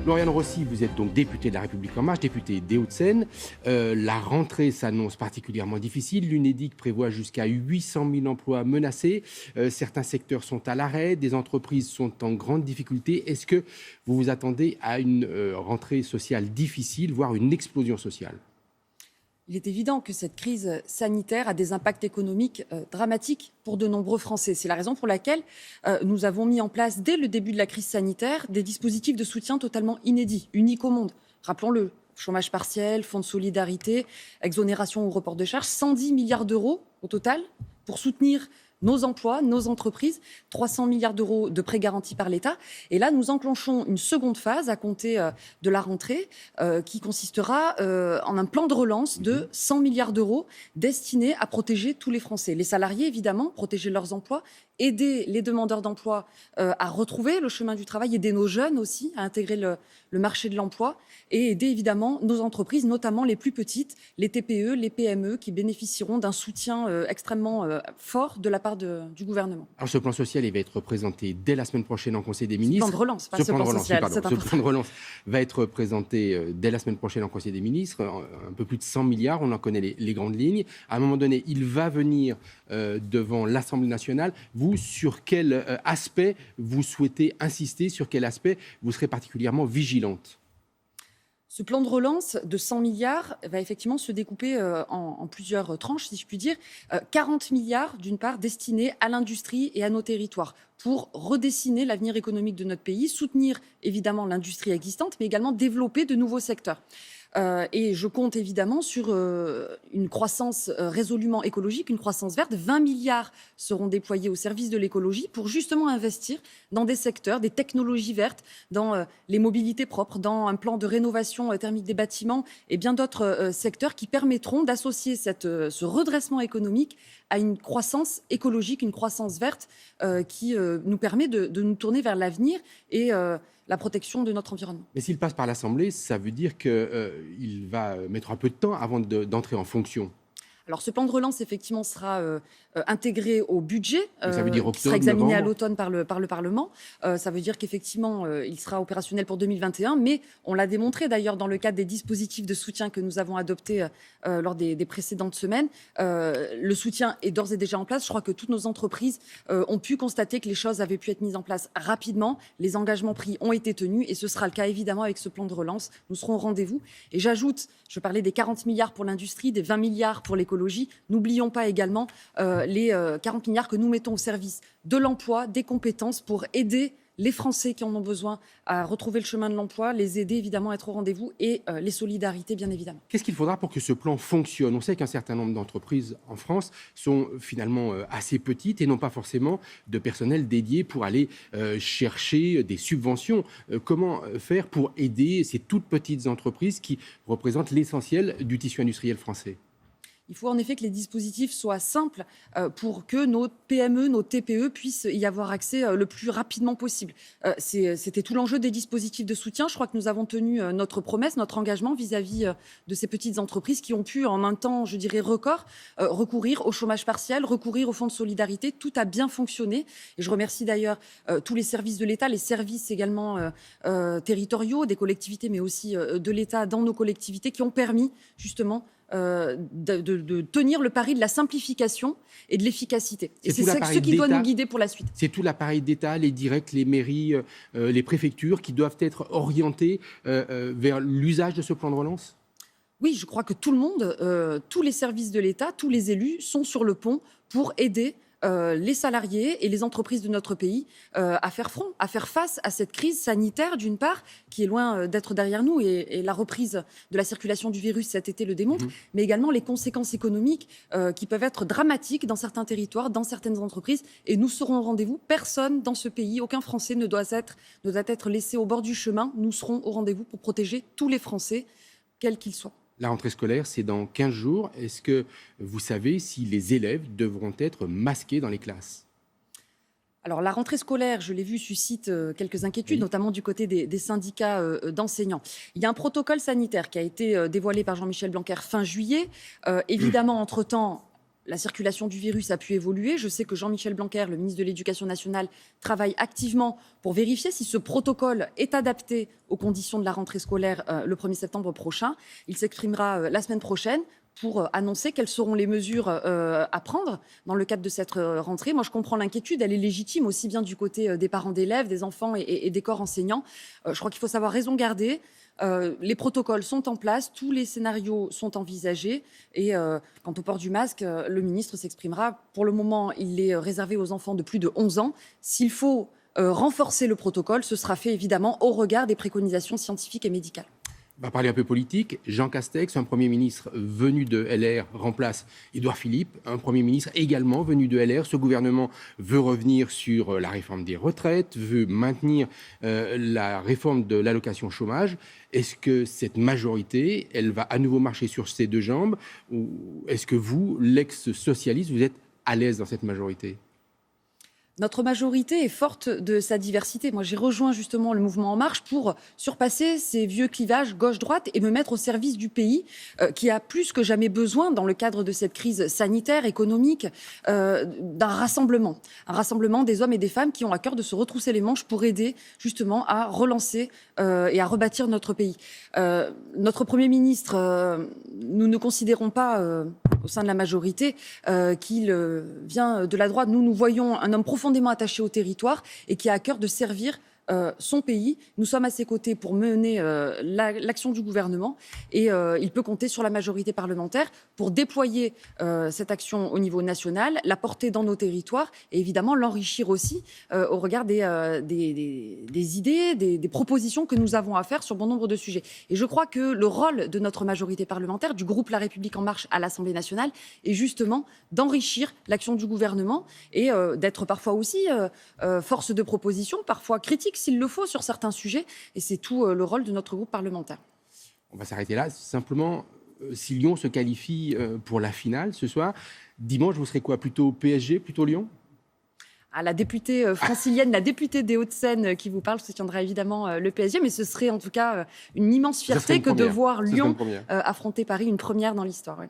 Lauriane Rossi, vous êtes donc députée de La République En Marche, députée des Hauts-de-Seine. La rentrée s'annonce particulièrement difficile. L'Unédic prévoit jusqu'à 800 000 emplois menacés. Certains secteurs sont à l'arrêt, des entreprises sont en grande difficulté. Est-ce que vous vous attendez à une rentrée sociale difficile, voire une explosion sociale ? Il est évident que cette crise sanitaire a des impacts économiques dramatiques pour de nombreux Français. C'est la raison pour laquelle nous avons mis en place, dès le début de la crise sanitaire, des dispositifs de soutien totalement inédits, uniques au monde. Rappelons-le, chômage partiel, fonds de solidarité, exonération ou report de charges, 110 milliards d'euros au total pour soutenir nos emplois, nos entreprises, 300 milliards d'euros de prêts garantis par l'État. Et là, nous enclenchons une seconde phase à compter de la rentrée qui consistera en un plan de relance de 100 milliards d'euros destiné à protéger tous les Français. Les salariés, évidemment, protéger leurs emplois, aider les demandeurs d'emploi à retrouver le chemin du travail, aider nos jeunes aussi à intégrer le marché de l'emploi et aider évidemment nos entreprises, notamment les plus petites, les TPE, les PME qui bénéficieront d'un soutien extrêmement fort de la part du gouvernement. Alors ce plan social, il va être présenté dès la semaine prochaine en Conseil des ministres. Ce plan de relance, pas ce plan social. Ce plan de relance va être présenté dès la semaine prochaine en Conseil des ministres. Un peu plus de 100 milliards, on en connaît les grandes lignes. À un moment donné, il va venir devant l'Assemblée nationale. Vous, sur quel aspect vous souhaitez insister, sur quel aspect vous serez particulièrement vigilante ? Ce plan de relance de 100 milliards va effectivement se découper en plusieurs tranches, si je puis dire. 40 milliards, d'une part, destinés à l'industrie et à nos territoires pour redessiner l'avenir économique de notre pays, soutenir évidemment l'industrie existante, mais également développer de nouveaux secteurs. Et je compte évidemment sur une croissance résolument écologique, une croissance verte. 20 milliards seront déployés au service de l'écologie pour justement investir dans des secteurs, des technologies vertes, dans les mobilités propres, dans un plan de rénovation thermique des bâtiments et bien d'autres secteurs qui permettront d'associer ce redressement économique à une croissance écologique, une croissance verte qui nous permet de nous tourner vers l'avenir et la protection de notre environnement. Mais s'il passe par l'Assemblée, ça veut dire qu'il va mettre un peu de temps avant d'entrer en fonction. Alors, ce plan de relance, effectivement, sera intégré au budget, ça veut dire qui sera examiné à l'automne par le Parlement. Ça veut dire qu'effectivement, il sera opérationnel pour 2021, mais on l'a démontré d'ailleurs dans le cadre des dispositifs de soutien que nous avons adoptés lors des précédentes semaines. Le soutien est d'ores et déjà en place. Je crois que toutes nos entreprises ont pu constater que les choses avaient pu être mises en place rapidement. Les engagements pris ont été tenus et ce sera le cas évidemment avec ce plan de relance. Nous serons au rendez-vous. Et j'ajoute, je parlais des 40 milliards pour l'industrie, des 20 milliards pour l'écologie. N'oublions pas également les 40 milliards que nous mettons au service de l'emploi, des compétences pour aider les Français qui en ont besoin à retrouver le chemin de l'emploi, les aider évidemment à être au rendez-vous et les solidarités bien évidemment. Qu'est-ce qu'il faudra pour que ce plan fonctionne ? On sait qu'un certain nombre d'entreprises en France sont finalement assez petites et n'ont pas forcément de personnel dédié pour aller chercher des subventions. Comment faire pour aider ces toutes petites entreprises qui représentent l'essentiel du tissu industriel français ? Il faut en effet que les dispositifs soient simples pour que nos PME, nos TPE puissent y avoir accès le plus rapidement possible. C'était tout l'enjeu des dispositifs de soutien. Je crois que nous avons tenu notre promesse, notre engagement vis-à-vis de ces petites entreprises qui ont pu, en un temps, je dirais, record, recourir au chômage partiel, recourir au fonds de solidarité. Tout a bien fonctionné. Et je remercie d'ailleurs tous les services de l'État, les services également territoriaux, des collectivités, mais aussi de l'État dans nos collectivités qui ont permis justement de tenir le pari de la simplification et de l'efficacité. Et c'est ce qui doit nous guider pour la suite. C'est tout l'appareil d'État, les directs, les mairies, les préfectures qui doivent être orientés vers l'usage de ce plan de relance ? Oui, je crois que tout le monde, tous les services de l'État, tous les élus sont sur le pont pour aider les salariés et les entreprises de notre pays à faire front, à faire face à cette crise sanitaire, d'une part, qui est loin d'être derrière nous, et la reprise de la circulation du virus cet été le démontre, mais également les conséquences économiques qui peuvent être dramatiques dans certains territoires, dans certaines entreprises, et nous serons au rendez-vous. Personne dans ce pays, aucun Français ne doit être laissé au bord du chemin. Nous serons au rendez-vous pour protéger tous les Français, quels qu'ils soient. La rentrée scolaire, c'est dans 15 jours. Est-ce que vous savez si les élèves devront être masqués dans les classes ? Alors, la rentrée scolaire, je l'ai vu, suscite quelques inquiétudes, notamment du côté des syndicats d'enseignants. Il y a un protocole sanitaire qui a été dévoilé par Jean-Michel Blanquer fin juillet. Évidemment, entre-temps, la circulation du virus a pu évoluer. Je sais que Jean-Michel Blanquer, le ministre de l'Éducation nationale, travaille activement pour vérifier si ce protocole est adapté aux conditions de la rentrée scolaire le 1er septembre prochain. Il s'exprimera la semaine prochaine pour annoncer quelles seront les mesures à prendre dans le cadre de cette rentrée. Moi, je comprends l'inquiétude, elle est légitime aussi bien du côté des parents d'élèves, des enfants et des corps enseignants. Je crois qu'il faut savoir raison garder. Les protocoles sont en place, tous les scénarios sont envisagés et quant au port du masque, le ministre s'exprimera. Pour le moment, il est réservé aux enfants de plus de 11 ans. S'il faut renforcer le protocole, ce sera fait évidemment au regard des préconisations scientifiques et médicales. On va parler un peu politique. Jean Castex, un Premier ministre venu de LR, remplace Édouard Philippe, un Premier ministre également venu de LR. Ce gouvernement veut revenir sur la réforme des retraites, veut maintenir la réforme de l'allocation chômage. Est-ce que cette majorité, elle va à nouveau marcher sur ses deux jambes, ou est-ce que vous, l'ex-socialiste, vous êtes à l'aise dans cette majorité ? Notre majorité est forte de sa diversité. Moi, j'ai rejoint justement le mouvement En Marche pour surpasser ces vieux clivages gauche-droite et me mettre au service du pays qui a plus que jamais besoin, dans le cadre de cette crise sanitaire, économique, d'un rassemblement. Un rassemblement des hommes et des femmes qui ont à cœur de se retrousser les manches pour aider justement à relancer et à rebâtir notre pays. Notre Premier ministre, nous ne considérons pas au sein de la majorité qu'il vient de la droite. Nous voyons un homme profondément attaché au territoire et qui a à cœur de servir son pays. Nous sommes à ses côtés pour mener l'action du gouvernement et il peut compter sur la majorité parlementaire pour déployer cette action au niveau national, la porter dans nos territoires et évidemment l'enrichir aussi au regard des idées, des propositions que nous avons à faire sur bon nombre de sujets. Et je crois que le rôle de notre majorité parlementaire, du groupe La République En Marche à l'Assemblée nationale, est justement d'enrichir l'action du gouvernement et d'être parfois aussi force de proposition, parfois critique s'il le faut sur certains sujets. Et c'est tout le rôle de notre groupe parlementaire. On va s'arrêter là. Simplement, si Lyon se qualifie pour la finale ce soir, dimanche, vous serez quoi ? Plutôt PSG, plutôt Lyon ? La députée francilienne, la députée des Hauts-de-Seine qui vous parle soutiendra évidemment le PSG, mais ce serait en tout cas une immense fierté que de voir Lyon affronter Paris, une première dans l'histoire. Ouais.